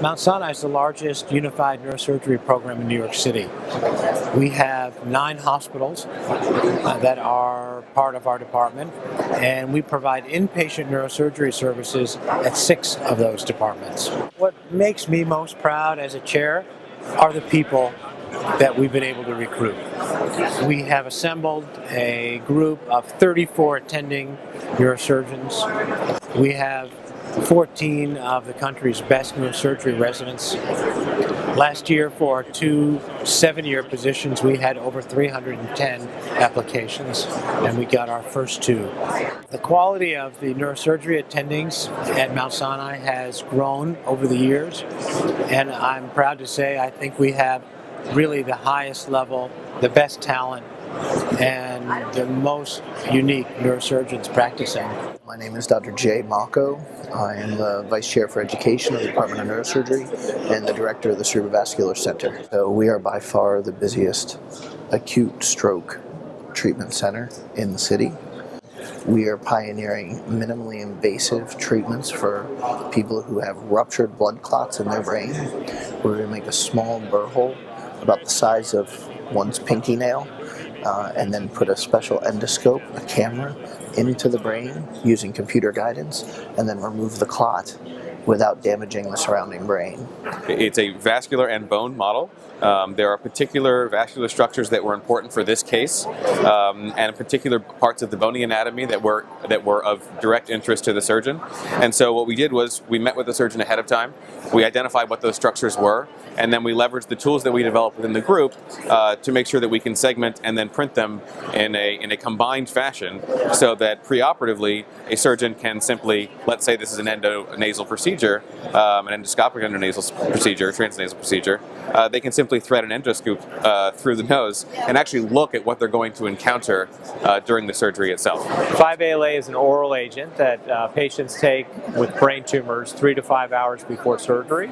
Mount Sinai is the largest unified neurosurgery program in New York City. We have 9 hospitals that are part of our department, and we provide inpatient neurosurgery services at 6 of those departments. What makes me most proud as a chair are the people that we've been able to recruit. We have assembled a group of 34 attending neurosurgeons. We have 14 of the country's best neurosurgery residents. Last year, for our 2 7-year positions, we had over 310 applications, and we got our first 2. The quality of the neurosurgery attendings at Mount Sinai has grown over the years, and I'm proud to say I think we have really the highest level, the best talent, and the most unique neurosurgeons practicing. My name is Dr. Jay Mako. I am the Vice Chair for Education of the Department of Neurosurgery and the Director of the Cerebrovascular Center. So we are by far the busiest acute stroke treatment center in the city. We are pioneering minimally invasive treatments for people who have ruptured blood clots in their brain. We're going to make a small burr hole about the size of one's pinky nail, and then put a special endoscope, a camera, into the brain using computer guidance, and then remove the clot without damaging the surrounding brain. It's a vascular and bone model. There are particular vascular structures that were important for this case, and particular parts of the bony anatomy that were of direct interest to the surgeon. And so what we did was we met with the surgeon ahead of time. We identified what those structures were, and then we leveraged the tools that we developed within the group to make sure that we can segment and then print them in a combined fashion, so that preoperatively a surgeon can simply, let's say this is an endonasal procedure, an endoscopic endonasal procedure, transnasal procedure, they can simply thread an endoscope through the nose and actually look at what they're going to encounter during the surgery itself. 5-ALA is an oral agent that patients take with brain tumors 3 to 5 hours before surgery,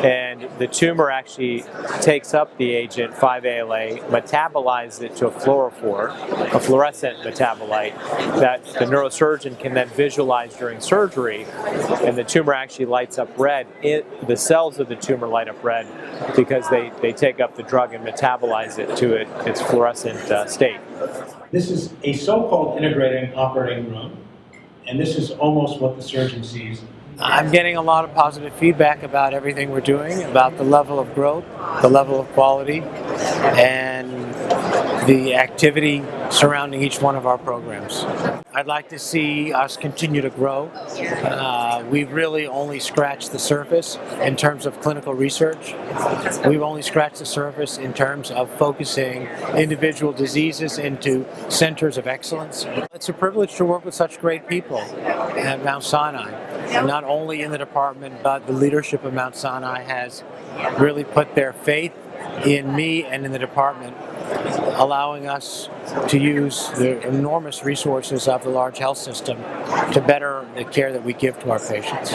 and the tumor actually takes up the agent 5-ALA, metabolizes it to a fluorophore, a fluorescent metabolite that the neurosurgeon can then visualize during surgery, and the tumor actually lights up red. The cells of the tumor light up red because they take up the drug and metabolize it to its fluorescent state. This is a so-called integrating operating room, and this is almost what the surgeon sees. I'm getting a lot of positive feedback about everything we're doing, about the level of growth, the level of quality, and the activity surrounding each one of our programs. I'd like to see us continue to grow. We've really only scratched the surface in terms of clinical research. We've only scratched the surface in terms of focusing individual diseases into centers of excellence. It's a privilege to work with such great people at Mount Sinai. Not only in the department, but the leadership of Mount Sinai has really put their faith in me and in the department, allowing us to use the enormous resources of the large health system to better the care that we give to our patients.